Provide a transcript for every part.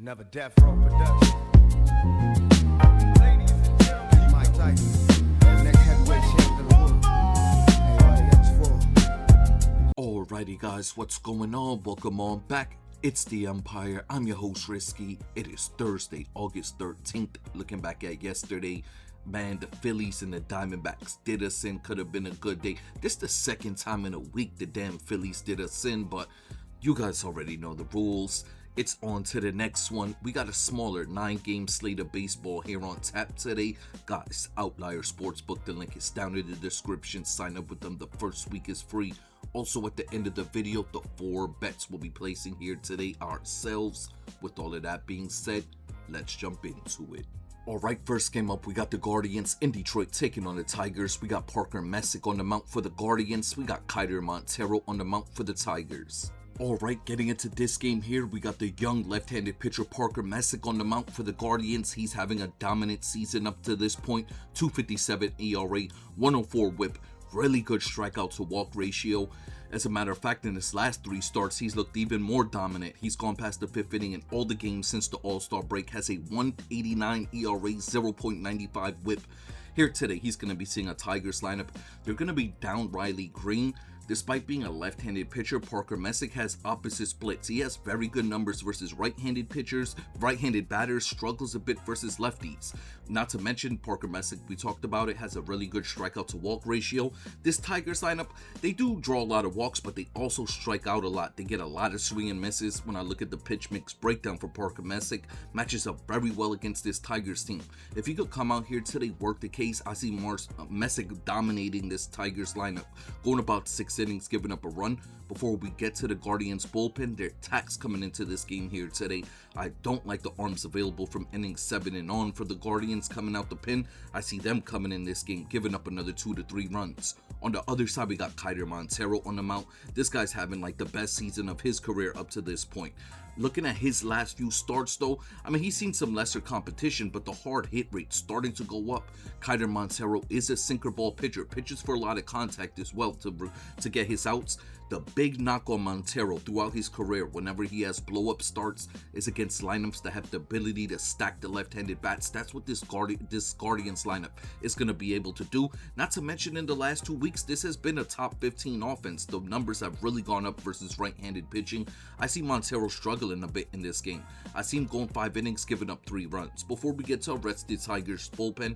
Another Death Row production. Ladies and gentlemen, Mike Tyson, the next heavyweight champion of the world. Anybody else for? Alrighty guys, what's going on? Welcome on back. It's the Empire. I'm your host Risky. It is Thursday, August 13th. Looking back at yesterday, man, the Phillies and the Diamondbacks did us in. Could have been a good day. This is the second time in a week the damn Phillies did us in, but you guys already know the rules. It's on to the next one. We got a smaller 9-game slate of baseball here on tap today. Guys, Outlier Sportsbook, the link is down in the description. Sign up with them. The first week is free. Also at the end of the video, the 4 bets we'll be placing here today ourselves. With all of that being said, let's jump into it. Alright, first game up, we got the Guardians in Detroit taking on the Tigers. We got Parker Messick on the mount for the Guardians. We got Kiter Montero on the mount for the Tigers. Alright, getting into this game here, we got the young left-handed pitcher Parker Messick on the mount for the Guardians. He's having a dominant season up to this point. 2.57 ERA, 104 whip, really good strikeout to walk ratio. As a matter of fact, in his last 3 starts, he's looked even more dominant. He's gone past the 5th inning in all the games since the All-Star break, has a 1.89 ERA, 0.95 whip. Here today, he's going to be seeing a Tigers lineup. They're going to be down Riley Green. Despite being a left-handed pitcher, Parker Messick has opposite splits. He has very good numbers versus right-handed pitchers. Right-handed batters struggles a bit versus lefties. Not to mention, Parker Messick, we talked about it, has a really good strikeout to walk ratio. This Tigers lineup, they do draw a lot of walks, but they also strike out a lot. They get a lot of swing and misses. When I look at the pitch mix breakdown for Parker Messick, matches up very well against this Tigers team. If he could come out here today, work the case, I see Messick dominating this Tigers lineup, going about 6 innings, giving up a run. Before we get to the Guardians bullpen, their attacks coming into this game here today. I don't like the arms available from innings 7 and on for the Guardians coming out the pin. I see them coming in this game, giving up another 2 to 3 runs. On the other side, we got Kiter Montero on the mount. This guy's having like the best season of his career up to this point. Looking at his last few starts though, I mean, he's seen some lesser competition, but the hard hit rate starting to go up. Kiter Montero is a sinker ball pitcher, pitches for a lot of contact as well to get his outs. The big knock on Montero throughout his career, whenever he has blow-up starts, is against lineups that have the ability to stack the left-handed bats. That's what this Guardians lineup is going to be able to do. Not to mention, in the last 2 weeks, this has been a top 15 offense. The numbers have really gone up versus right-handed pitching. I see Montero struggling a bit in this game. I see him going 5 innings, giving up 3 runs. Before we get to the rest of the Tigers bullpen,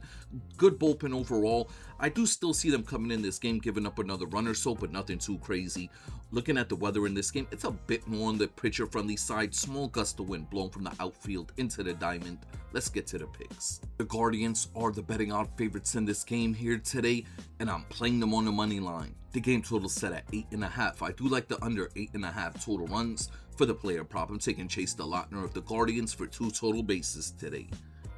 good bullpen overall. I do still see them coming in this game, giving up another run or so, but nothing too crazy. Looking at the weather in this game, it's a bit more on the pitcher-friendly side. Small gust of wind blowing from the outfield into the diamond. Let's get to the picks. The Guardians are the betting odd favorites in this game here today, and I'm playing them on the money line. The game total set at 8.5. I do like the under 8.5 total runs. For the player prop, I'm taking Chase the Lautner of the Guardians for 2 total bases today.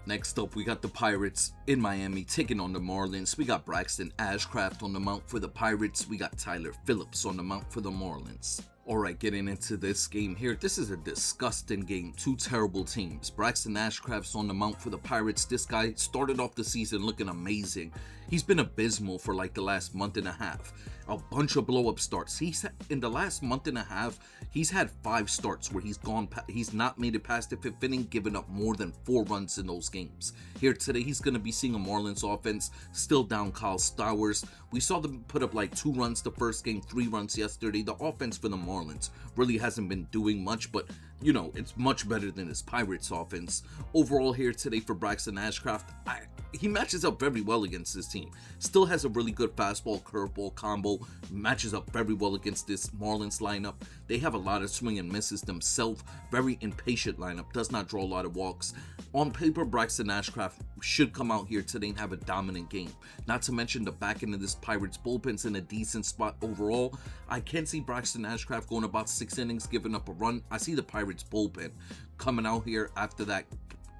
Next up, we got the Pirates in Miami taking on the Marlins. We got Braxton Ashcraft on the mount for the Pirates. We got Tyler Phillips on the mount for the Marlins. Alright, getting into this game here. This is a disgusting game. 2 terrible teams. Braxton Ashcraft's on the mount for the Pirates. This guy started off the season looking amazing. He's been abysmal for like the last month and a half. A bunch of blow-up starts. In the last month and a half, he's had 5 starts where he's not made it past the 5th inning, giving up more than 4 runs in those games. Here today, he's going to be seeing a Marlins offense still down Kyle Stowers. We saw them put up like 2 runs the first game, 3 runs yesterday. The offense for the Marlins really hasn't been doing much, but you know, it's much better than his Pirates offense. Overall here today for Braxton Ashcraft, he matches up very well against this team. Still has a really good fastball curveball combo, matches up very well against this Marlins lineup. They have a lot of swing and misses themselves. Very impatient lineup, does not draw a lot of walks. On paper, Braxton Ashcraft should come out here today and have a dominant game. Not to mention the back end of this Pirates bullpen's in a decent spot overall. I can see Braxton Ashcraft going about 6 innings, giving up a run. I see the Pirates bullpen coming out here after that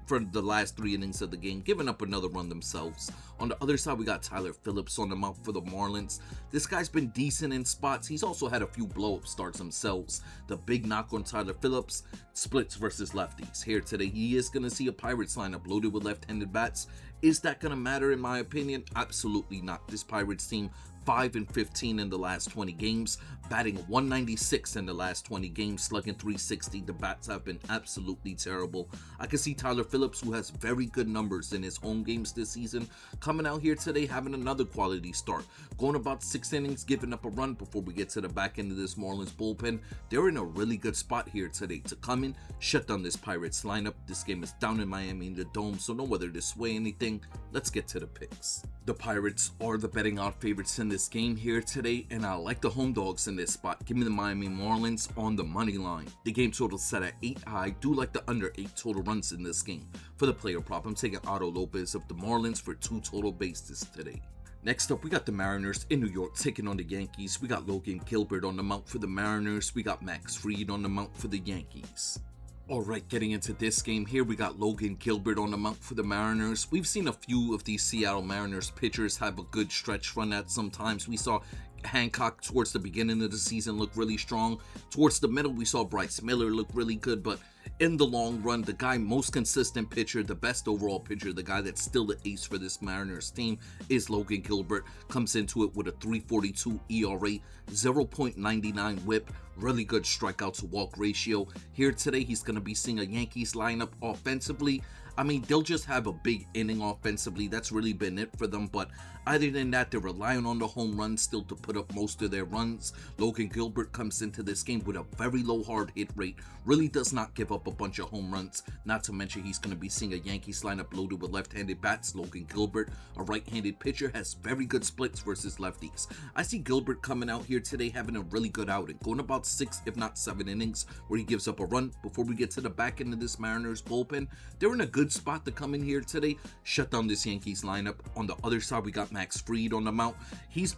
for the last 3 innings of the game, giving up another run themselves. On the other side, we got Tyler Phillips on the mount for the Marlins. This guy's been decent in spots. He's also had a few blow-up starts themselves. The big knock on Tyler Phillips, splits versus lefties. Here today, he is going to see a Pirates lineup loaded with left-handed bats. Is that going to matter in my opinion? Absolutely not. This Pirates team 5-15 in the last 20 games, batting 196 in the last 20 games, slugging 360. The bats have been absolutely terrible. I can see Tyler Phillips, who has very good numbers in his home games this season, coming out here today having another quality start, going about 6 innings, giving up a run before we get to the back end of this Marlins bullpen. They're in a really good spot here today to come in, shut down this Pirates lineup. This game is down in Miami in the Dome, so no weather to sway anything. Let's get to the picks. The Pirates are the betting odd favorites in this game here today, and I like the home dogs in this spot. Give me the Miami Marlins on the money line. The game total set at 8. I do like the under 8 total runs in this game. For the player prop, I'm taking Otto Lopez of the Marlins for 2 total bases today. Next up, we got the Mariners in New York taking on the Yankees. We got Logan Gilbert on the mound for the Mariners. We got Max Fried on the mound for the Yankees. Alright, getting into this game here, we got Logan Gilbert on the mound for the Mariners. We've seen a few of these Seattle Mariners pitchers have a good stretch run at sometimes. We saw Hancock towards the beginning of the season look really strong. Towards the middle, we saw Bryce Miller look really good, but in the long run, the guy most consistent pitcher, the best overall pitcher, the guy that's still the ace for this Mariners team is Logan Gilbert. Comes into it with a 3.42 ERA, 0.99 whip, really good strikeout to walk ratio. Here today, he's going to be seeing a Yankees lineup offensively. I mean, they'll just have a big inning offensively. That's really been it for them. But other than that, they're relying on the home run still to put up most of their runs. Logan Gilbert comes into this game with a very low hard hit rate. Really does not give up a bunch of home runs. Not to mention he's going to be seeing a Yankees lineup loaded with left-handed bats. Logan Gilbert, a right-handed pitcher, has very good splits versus lefties. I see Gilbert coming out here today having a really good outing. Going about 6, if not 7 innings where he gives up a run. Before we get to the back end of this Mariners bullpen, they're in a good spot to come in here today, shut down this Yankees lineup. On the other side, we got Max Fried on the mound. He's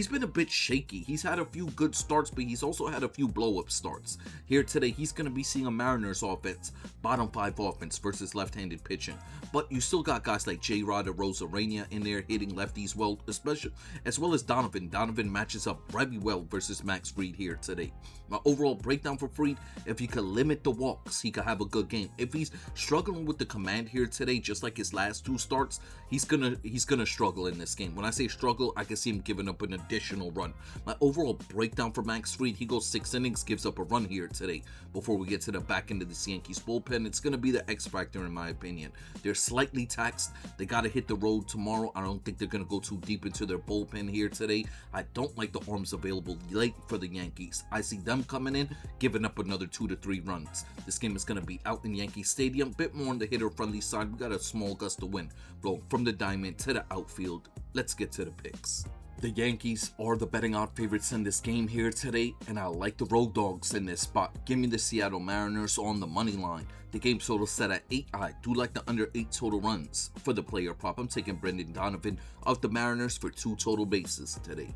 been a bit shaky. He's had a few good starts, but he's also had a few blow-up starts. Here today, he's going to be seeing a Mariners offense, bottom 5 offense versus left-handed pitching. But you still got guys like J-Rod or Rosarena in there hitting lefties well, especially as well as Donovan. Donovan matches up very well versus Max Fried here today. My overall breakdown for Fried, if he could limit the walks, he could have a good game. If he's struggling with the command here today, just like his last 2 starts, he's gonna struggle in this game. When I say struggle, I can see him giving up an additional run. My overall breakdown for Max Fried, he goes 6 innings, gives up a run here today. Before we get to the back end of this Yankees bullpen, it's going to be the X factor in my opinion. They're slightly taxed. They got to hit the road tomorrow. I don't think they're going to go too deep into their bullpen here today. I don't like the arms available late for the Yankees. I see them coming in, giving up another 2 to 3 runs. This game is going to be out in Yankee Stadium, bit more on the hitter-friendly side. We got a small gust of wind blowing from the diamond to the outfield. Let's get to the picks. The Yankees are the betting odd favorites in this game here today, and I like the road dogs in this spot. Give me the Seattle Mariners on the money line. The game total set at 8. I do like the under 8 total runs. For the player prop, I'm taking Brendan Donovan of the Mariners for 2 total bases today.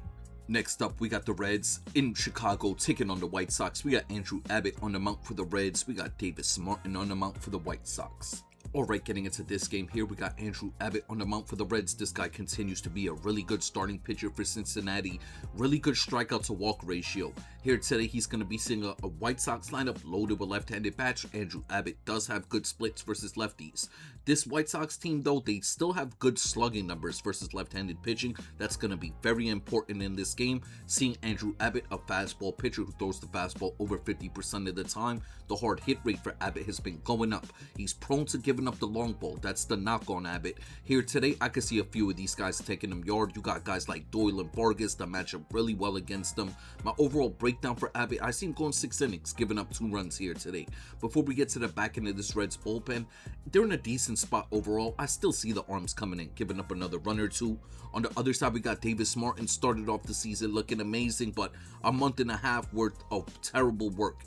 Next up, we got the Reds in Chicago taking on the White Sox. We got Andrew Abbott on the mound for the Reds. We got Davis Martin on the mound for the White Sox. Alright, getting into this game here, we got Andrew Abbott on the mound for the Reds. This guy continues to be a really good starting pitcher for Cincinnati. Really good strikeout to walk ratio. Here today, he's going to be seeing a White Sox lineup loaded with left-handed bats. Andrew Abbott does have good splits versus lefties. This White Sox team, though, they still have good slugging numbers versus left-handed pitching. That's going to be very important in this game. Seeing Andrew Abbott, a fastball pitcher who throws the fastball over 50% of the time, the hard hit rate for Abbott has been going up. He's prone to giving up the long ball. That's the knock on Abbott. Here today, I could see a few of these guys taking him yard. You got guys like Doyle and Vargas that match up really well against them. My overall breakdown for Abbott, I see him going 6 innings, giving up 2 runs here today. Before we get to the back end of this Reds bullpen, they're in a decent spot overall. I still see the arms coming in, giving up another run or 2. On the other side, we got Davis Martin, started off the season looking amazing, but a month and a half worth of terrible work,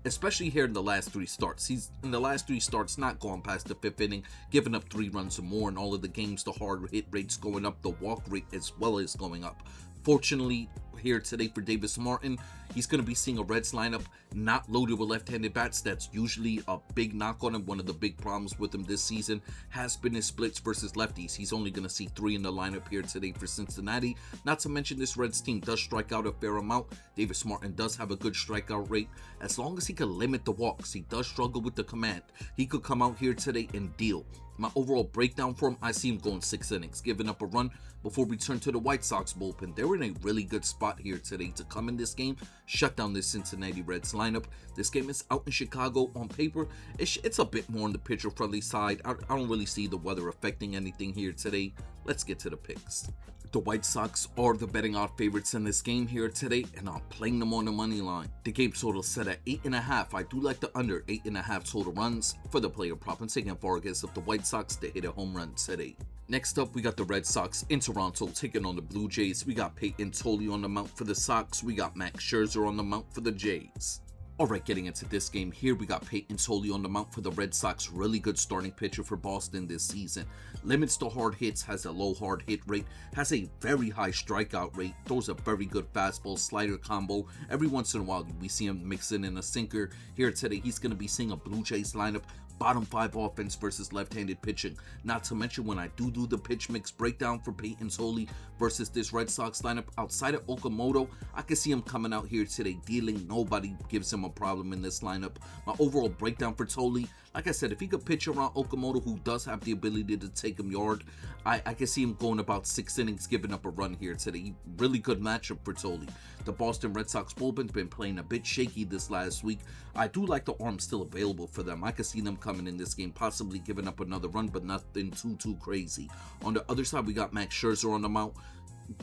especially here in the last 3 starts. He's in the last 3 starts not gone past the 5th inning, giving up 3 runs or more in all of the games. The hard hit rate's going up, the walk rate as well as going up. Fortunately, here today for Davis Martin. He's going to be seeing a Reds lineup not loaded with left-handed bats. That's usually a big knock on him. One of the big problems with him this season has been his splits versus lefties. He's only going to see 3 in the lineup here today for Cincinnati. Not to mention this Reds team does strike out a fair amount. Davis Martin does have a good strikeout rate. As long as he can limit the walks, he does struggle with the command. He could come out here today and deal. My overall breakdown for him, I see him going 6 innings, giving up a run before we turn to the White Sox bullpen. They're in a really good spot here today to come in this game, shut down this Cincinnati Reds lineup. This game is out in Chicago. On paper, it's a bit more on the pitcher-friendly side. I don't really see the weather affecting anything here today. Let's get to the picks. The White Sox are the betting odd favorites in this game here today, and I'm playing them on the money line. The game total set at 8.5. I do like the under 8.5 total runs for the player prop and taking Vargas of the White Sox to hit a home run today. Next up, we got the Red Sox in Toronto taking on the Blue Jays. We got Peyton Toley on the mound for the Sox. We got Max Scherzer on the mound for the Jays. Alright, getting into this game here, we got Peyton Toley on the mound for the Red Sox. Really good starting pitcher for Boston this season. Limits the hard hits, has a low hard hit rate, has a very high strikeout rate, throws a very good fastball slider combo. Every once in a while, we see him mixing in a sinker. Here today, he's going to be seeing a Blue Jays lineup. Bottom 5 offense versus left-handed pitching. Not to mention when I do the pitch mix breakdown for Peyton Toley versus this Red Sox lineup, outside of Okamoto, I can see him coming out here today dealing. Nobody gives him a problem in this lineup. My overall breakdown for Toley, like I said, if he could pitch around Okamoto, who does have the ability to take him yard, I can see him going about 6 innings, giving up a run here today. Really good matchup for Toley. The Boston Red Sox bullpen's been playing a bit shaky this last week. I do like the arm still available for them. I can see them coming in this game, possibly giving up another run, but nothing too crazy. On the other side, we got Max Scherzer on the mound.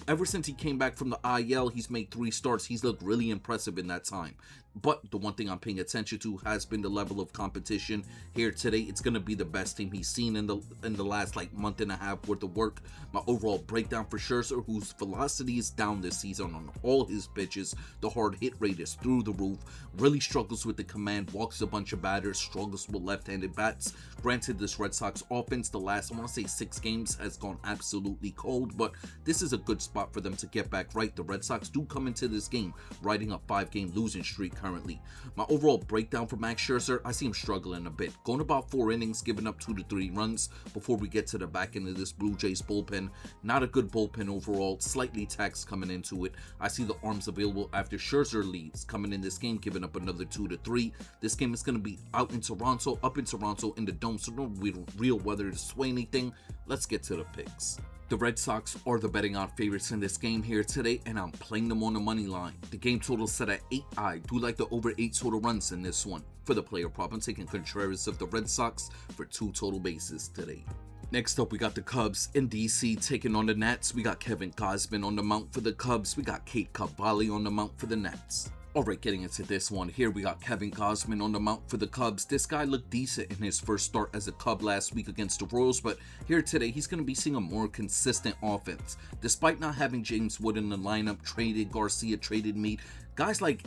Ever since he came back from the IL, he's made 3 starts. He's looked really impressive in that time. But the one thing I'm paying attention to has been the level of competition. Here today, it's going to be the best team he's seen in the last month and a half worth of work. My overall breakdown for Scherzer, whose velocity is down this season on all his pitches. The hard hit rate is through the roof. Really struggles with the command, walks a bunch of batters, struggles with left-handed bats. Granted, this Red Sox offense, the last, I want to say 6 games, has gone absolutely cold, but this is a good spot for them to get back right. The Red Sox do come into this game riding a 5-game losing streak currently. My overall breakdown for Max Scherzer, I see him struggling a bit. Going about 4 innings, giving up 2 to 3 runs before we get to the back end of this Blue Jays bullpen. Not a good bullpen overall, slightly taxed coming into it. I see the arms available after Scherzer leaves coming in this game, giving up another 2 to 3. This game is going to be up in Toronto in the dome, so no real weather to sway anything. Let's get to the picks. The Red Sox are the betting odd favorites in this game here today, and I'm playing them on the money line. The game total set at 8. I do like the over 8 total runs in this one. For the player prop, I'm taking Contreras of the Red Sox for 2 total bases today. Next up, we got the Cubs in DC taking on the Nats. We got Kevin Gausman on the mound for the Cubs. We got Kate Cavalli on the mound for the Nats. Alright, getting into this one here, we got Kevin Gausman on the mound for the Cubs. This guy looked decent in his first start as a Cub last week against the Royals, but here today, he's going to be seeing a more consistent offense. Despite not having James Wood in the lineup, traded Garcia, traded Meade, guys like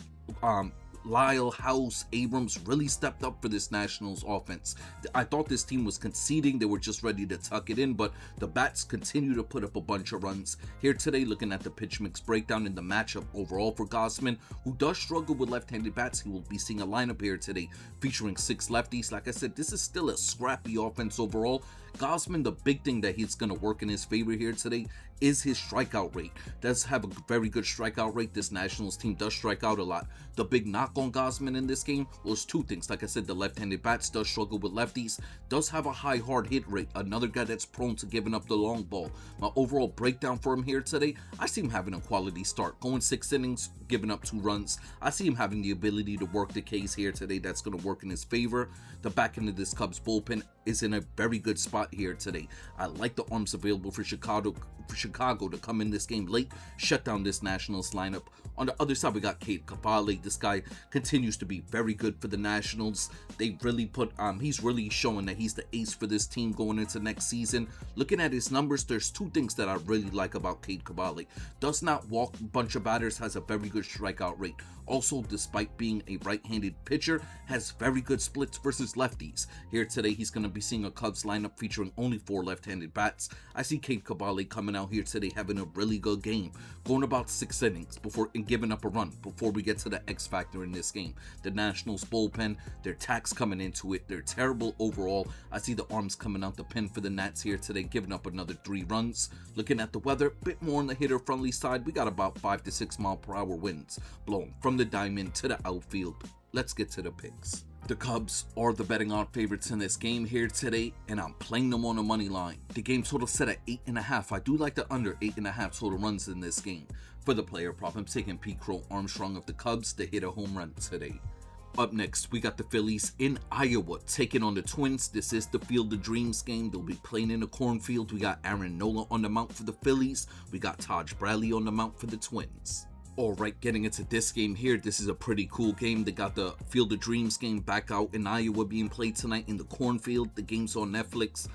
Lyle, House, Abrams really stepped up for this Nationals offense. I thought this team was conceding. They were just ready to tuck it in, but the bats continue to put up a bunch of runs. Here today, looking at the pitch mix breakdown in the matchup overall for Gausman, who does struggle with left-handed bats. He will be seeing a lineup here today featuring 6 lefties. Like I said, this is still a scrappy offense overall. Gausman, the big thing that he's going to work in his favor here today is his strikeout rate. Does have a very good strikeout rate. This Nationals team does strike out a lot. The big knock on Gausman in this game was 2 things. Like I said, the left-handed bats does struggle with lefties, does have a high hard hit rate. Another guy that's prone to giving up the long ball. My overall breakdown for him here today, I see him having a quality start. Going 6 innings, giving up 2 runs. I see him having the ability to work the K's here today. That's going to work in his favor. The back end of this Cubs bullpen is in a very good spot here today. I like the arms available for Chicago to come in this game late, shut down this Nationals lineup. On the other side, we got Kate Cavalli. This guy continues to be very good for the Nationals. They really he's really showing that he's the ace for this team going into next season. Looking at his numbers, there's 2 things that I really like about Kate Cavalli. Does not walk a bunch of batters, has a very good strikeout rate. Also, despite being a right-handed pitcher, has very good splits versus lefties. Here today, he's going to be seeing a Cubs lineup featuring only 4 left-handed bats. I see Kate Cavalli coming coming out here today having a really good game, going about 6 innings and giving up a run before we get to the X factor in this game. The Nationals bullpen, their tax coming into it, they're terrible overall. I see the arms coming out the pen for the Nats here today, giving up another 3 runs. Looking at the weather, a bit more on the hitter friendly side. We got about 5 to 6 mile per hour winds blowing from the diamond to the outfield. Let's get to the picks. The Cubs are the betting odds favorites in this game here today, and I'm playing them on the money line. The game total set at 8.5. I do like the under 8.5 total runs in this game. For the player prop, I'm taking Pete Crow Armstrong of the Cubs to hit a home run today. Up next, we got the Phillies in Iowa taking on the Twins. This is the Field of Dreams game. They'll be playing in a cornfield. We got Aaron Nola on the mound for the Phillies. We got Taj Bradley on the mound for the Twins. Alright, getting into this game here, this is a pretty cool game. They got the Field of Dreams game back out in Iowa being played tonight in the cornfield. The game's on Netflix.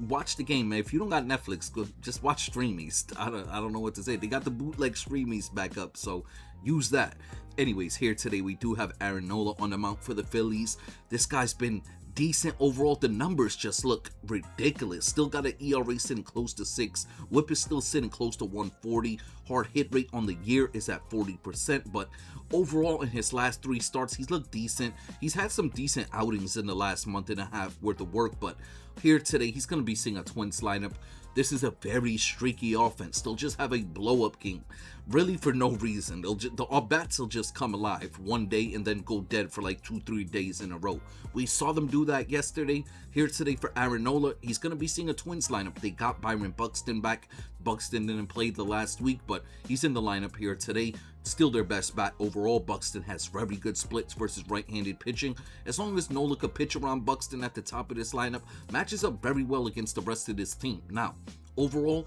Watch the game, man. If you don't got Netflix, go just watch Streamies. I don't know what to say. They got the bootleg Streamies back up, so use that. Anyways, here today we do have Aaron Nola on the mound for the Phillies. This guy's been decent overall. The numbers just look ridiculous. Still got an ERA sitting close to 6. Whip is still sitting close to 140. Hard hit rate on the year is at 40%, but overall in his last 3 starts, he's looked decent. He's had some decent outings in the last month and a half worth of work, but here today, he's going to be seeing a Twins lineup. This is a very streaky offense. They'll just have a blow-up game, really for no reason. The bats will just come alive one day and then go dead for like 2-3 days in a row. We saw them do that yesterday. Here today for Aaron Nola, he's going to be seeing a Twins lineup. They got Byron Buxton back. Buxton didn't play the last week, but he's in the lineup here today. Still their best bat overall. Buxton has very good splits versus right-handed pitching. As long as Nola could pitch around Buxton at the top of this lineup, matches up very well against the rest of this team. Now, overall,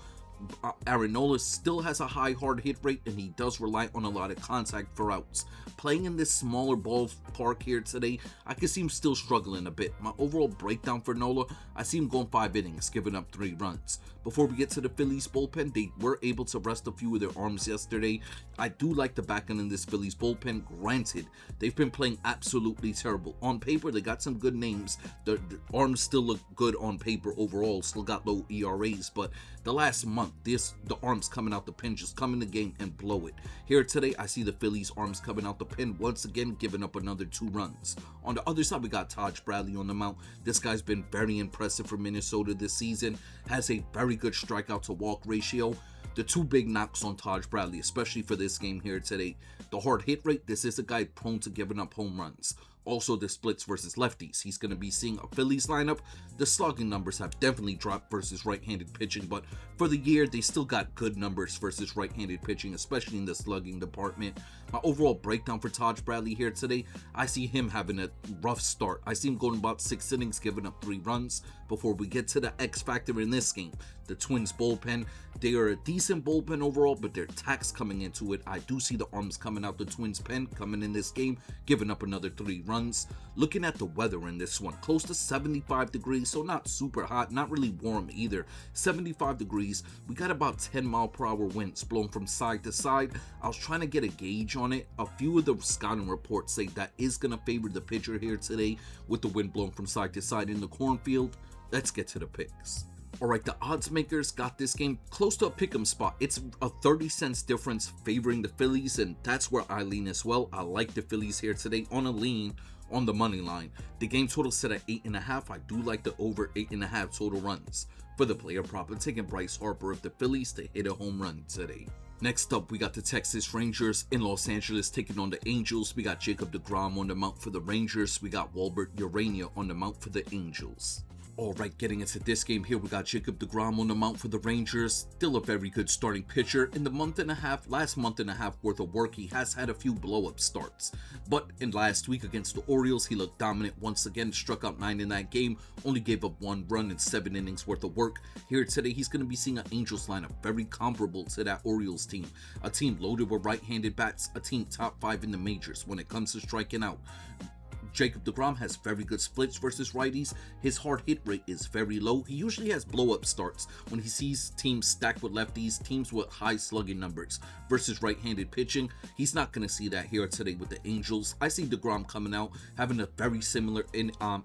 Aaron Nola still has a high hard hit rate, and he does rely on a lot of contact for outs. Playing in this smaller ballpark here today, I can see him still struggling a bit. My overall breakdown for Nola, I see him going 5 innings, giving up 3 runs. Before we get to the Phillies bullpen, they were able to rest a few of their arms yesterday. I do like the back end in this Phillies bullpen. Granted, they've been playing absolutely terrible. On paper, they got some good names. The arms still look good on paper overall. Still got low ERAs, but the last month, the arms coming out the pen just come in the game and blow it. Here today, I see the Phillies arms coming out the pen once again, giving up another 2 runs. On the other side, we got Taj Bradley on the mound. This guy's been very impressive for Minnesota this season. Has a very good strikeout to walk ratio. The 2 big knocks on Taj Bradley, especially for this game here today. The hard hit rate, this is a guy prone to giving up home runs. Also, the splits versus lefties. He's going to be seeing a Phillies lineup. The slugging numbers have definitely dropped versus right-handed pitching, but for the year, they still got good numbers versus right-handed pitching, especially in the slugging department. My overall breakdown for Taj Bradley here today, I see him having a rough start. I see him going about 6 innings, giving up 3 runs. Before we get to the X factor in this game, the Twins bullpen, they are a decent bullpen overall, but their tax coming into it. I do see the arms coming out the Twins pen coming in this game, giving up another 3 runs. Looking at the weather in this one, close to 75 degrees, so not super hot, not really warm either. 75 degrees. We got about 10 mile per hour winds blowing from side to side. I was trying to get a gauge on it. A few of the scouting reports say that is going to favor the pitcher here today with the wind blowing from side to side in the cornfield. Let's get to the picks. Alright, the odds makers got this game close to a pick'em spot. It's a 30 cents difference favoring the Phillies, and that's where I lean as well. I like the Phillies here today on a lean on the money line. The game total set at 8.5. I do like the over 8.5 total runs. For the player prop, I'm taking Bryce Harper of the Phillies to hit a home run today. Next up, we got the Texas Rangers in Los Angeles taking on the Angels. We got Jacob deGrom on the mound for the Rangers. We got Walbert Urania on the mound for the Angels. Alright, getting into this game here, we got Jacob deGrom on the mound for the Rangers. Still a very good starting pitcher. In the last month and a half worth of work, he has had a few blow-up starts. But in last week against the Orioles, he looked dominant once again, struck out 9 in that game, only gave up 1 run in 7 innings worth of work. Here today, he's going to be seeing an Angels lineup very comparable to that Orioles team. A team loaded with right-handed bats, a team top 5 in the majors when it comes to striking out. Jacob deGrom has very good splits versus righties. His hard hit rate is very low. He usually has blow-up starts when he sees teams stacked with lefties, teams with high slugging numbers versus right-handed pitching. He's not going to see that here today with the Angels. I see deGrom coming out, having a very similar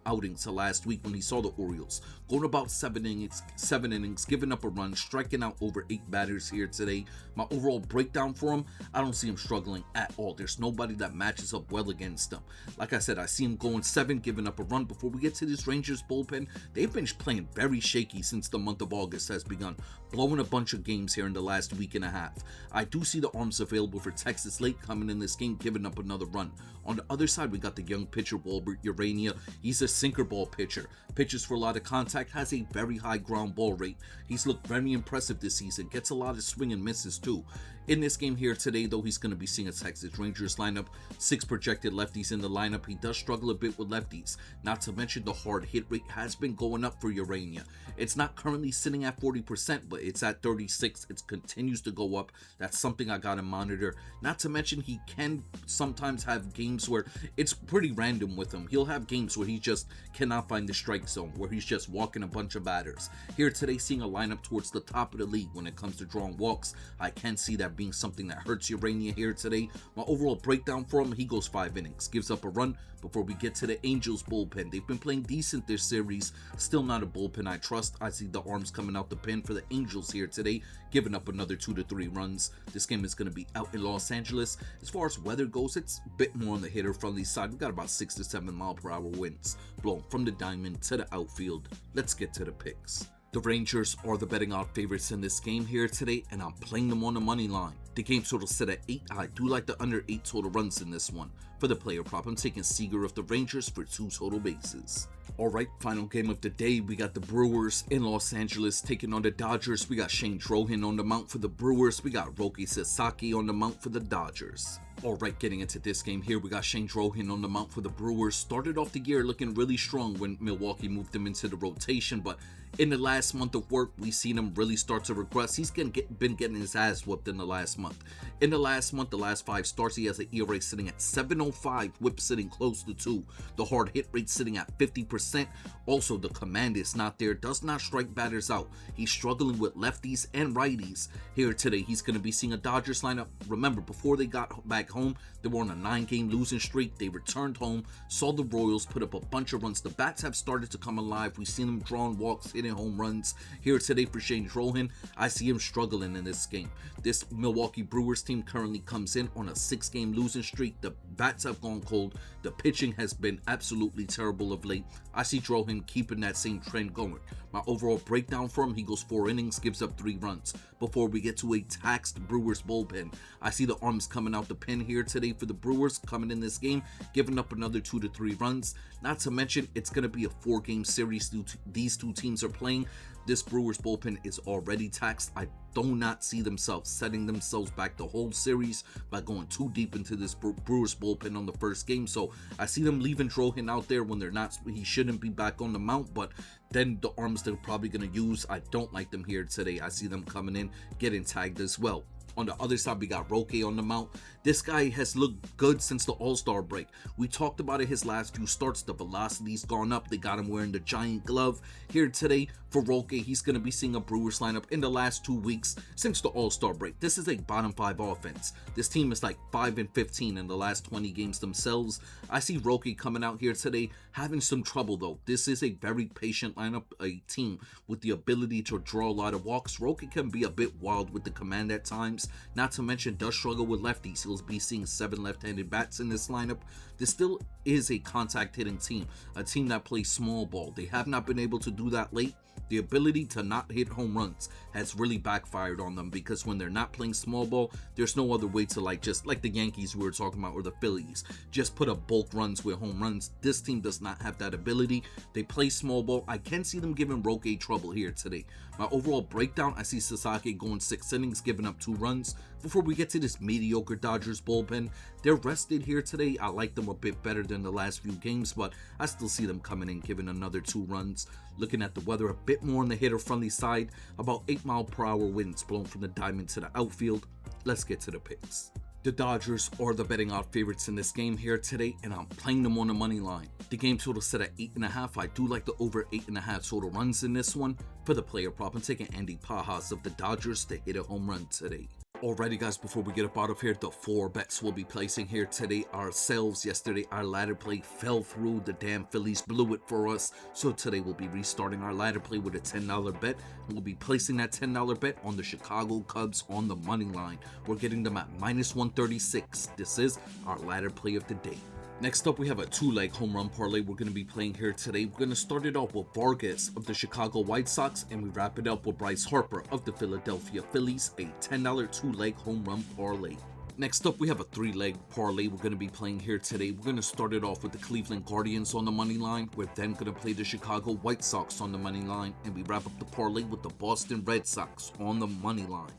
outing to last week when he saw the Orioles. Going about 7 innings, giving up a run, striking out over 8 batters here today. My overall breakdown for him, I don't see him struggling at all. There's nobody that matches up well against him. Like I said, I see him going 7, giving up a run. Before we get to this Rangers bullpen, they've been playing very shaky since the month of August has begun, blowing a bunch of games here in the last week and a half. I do see the arms available for Texas late coming in this game, giving up another run. On the other side, we got the young pitcher Walbert Urania. He's a sinker ball pitcher, pitches for a lot of contact, has a very high ground ball rate. He's looked very impressive this season, gets a lot of swing and misses too. In this game here today, though, he's going to be seeing a Texas Rangers lineup, 6 projected lefties in the lineup. He does struggle a bit with lefties, not to mention the hard hit rate has been going up for Urania. It's not currently sitting at 40%, but it's at 36. It continues to go up. That's something I got to monitor. Not to mention he can sometimes have games where it's pretty random with him. He'll have games where he just cannot find the strike zone, where he's just walking a bunch of batters. Here today, seeing a lineup towards the top of the league when it comes to drawing walks. I can see that being something that hurts Urania here today. My overall breakdown for him, he goes 5 innings, gives up a run. Before we get to the Angels bullpen, they've been playing decent this series, still not a bullpen I trust. I see the arms coming out the pen for the Angels here today, giving up another 2 to 3 runs. This game is going to be out in Los Angeles. As far as weather goes, it's a bit more on the hitter friendly side. We got about 6 to 7 mile per hour winds blowing from the diamond to the outfield. Let's get to the picks. The Rangers are the betting odd favorites in this game here today, and I'm playing them on the money line. The game total set at 8. I do like the under 8 total runs in this one. For the player prop, I'm taking Seager of the Rangers for 2 total bases. Alright, final game of the day. We got the Brewers in Los Angeles taking on the Dodgers. We got Shane Drohan on the mound for the Brewers. We got Roki Sasaki on the mound for the Dodgers. Alright, getting into this game here, we got Shane Drohan on the mound for the Brewers. Started off the year looking really strong when Milwaukee moved him into the rotation, but in the last month of work, we've seen him really start to regress. He's been getting his ass whooped in the last month. In the last month, the last 5 starts, he has an ERA sitting at 7.05, whip sitting close to 2. The hard hit rate sitting at 50%. Also, the command is not there, does not strike batters out. He's struggling with lefties and righties. Here today, he's going to be seeing a Dodgers lineup. Remember, before they got back home, they were on a 9-game losing streak. They returned home, saw the Royals put up a bunch of runs. The bats have started to come alive. We've seen them drawing walks, hitting home runs. Here today for Shane Drohan, I see him struggling in this game. This Milwaukee Brewers team currently comes in on a 6-game losing streak. The bats have gone cold. The pitching has been absolutely terrible of late. I see Drohan keeping that same trend going. My overall breakdown for him, he goes 4 innings, gives up 3 runs. Before we get to a taxed Brewers bullpen, I see the arms coming out the pen here today for the Brewers, coming in this game, giving up another 2 to 3 runs. Not to mention, it's going to be a 4-game series these two teams are playing. This Brewers bullpen is already taxed. I do not see themselves setting themselves back the whole series by going too deep into this Brewers bullpen on the first game. So I see them leaving Drohan out there when he shouldn't be back on the mound, but then the arms they're probably going to use, I don't like them here today. I see them coming in, getting tagged as well. On the other side, we got Roque on the mount. This guy has looked good since the All-Star break. We talked about it his last few starts. The velocity's gone up. They got him wearing the giant glove. Here today for Roque, he's going to be seeing a Brewers lineup in the last 2 weeks since the All-Star break. This is a bottom 5 offense. This team is like 5-15 in the last 20 games themselves. I see Roque coming out here today having some trouble though. This is a very patient lineup, a team with the ability to draw a lot of walks. Roque can be a bit wild with the command at times. Not to mention, does struggle with lefties. He'll be seeing 7 left-handed bats in this lineup. This still is a contact hitting team, a team that plays small ball. They have not been able to do that late. The ability to not hit home runs has really backfired on them, because when they're not playing small ball, there's no other way to just like the Yankees we were talking about, or the Phillies, just put up bulk runs with home runs. This team does not have that ability. They play small ball. I can see them giving Roque trouble here today. My overall breakdown, I see Sasaki going 6 innings, giving up 2 runs. Before we get to this mediocre Dodgers bullpen, they're rested here today. I like them a bit better than the last few games, but I still see them coming in, giving another 2 runs. Looking at the weather, a bit more on the hitter-friendly side, about 8 mile per hour winds blowing from the diamond to the outfield. Let's get to the picks. The Dodgers are the betting odd favorites in this game here today, and I'm playing them on the money line. The game total set at 8.5. I do like the over 8.5 total runs in this one. For the player prop, I'm taking Andy Pajas of the Dodgers to hit a home run today. Alrighty guys, before we get up out of here, the 4 bets we'll be placing here today ourselves. Yesterday, our ladder play fell through. The damn Phillies blew it for us. So today, we'll be restarting our ladder play with a $10 bet. And we'll be placing that $10 bet on the Chicago Cubs on the money line. We're getting them at -136. This is our ladder play of the day. Next up, we have a 2-leg home run parlay we're going to be playing here today. We're going to start it off with Vargas of the Chicago White Sox, and we wrap it up with Bryce Harper of the Philadelphia Phillies, a $10 2-leg home run parlay. Next up, we have a 3-leg parlay we're going to be playing here today. We're going to start it off with the Cleveland Guardians on the money line. We're then going to play the Chicago White Sox on the money line, and we wrap up the parlay with the Boston Red Sox on the money line.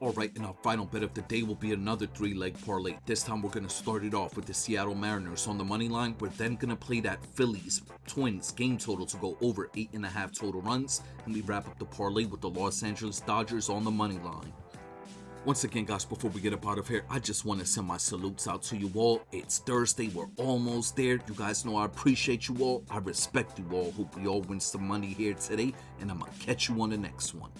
Alright, and our final bet of the day will be another 3-leg parlay. This time we're going to start it off with the Seattle Mariners on the money line. We're then going to play that Phillies Twins game total to go over 8.5 total runs. And we wrap up the parlay with the Los Angeles Dodgers on the money line. Once again guys, before we get up out of here, I just want to send my salutes out to you all. It's Thursday, we're almost there. You guys know I appreciate you all. I respect you all. Hope we all win some money here today. And I'm going to catch you on the next one.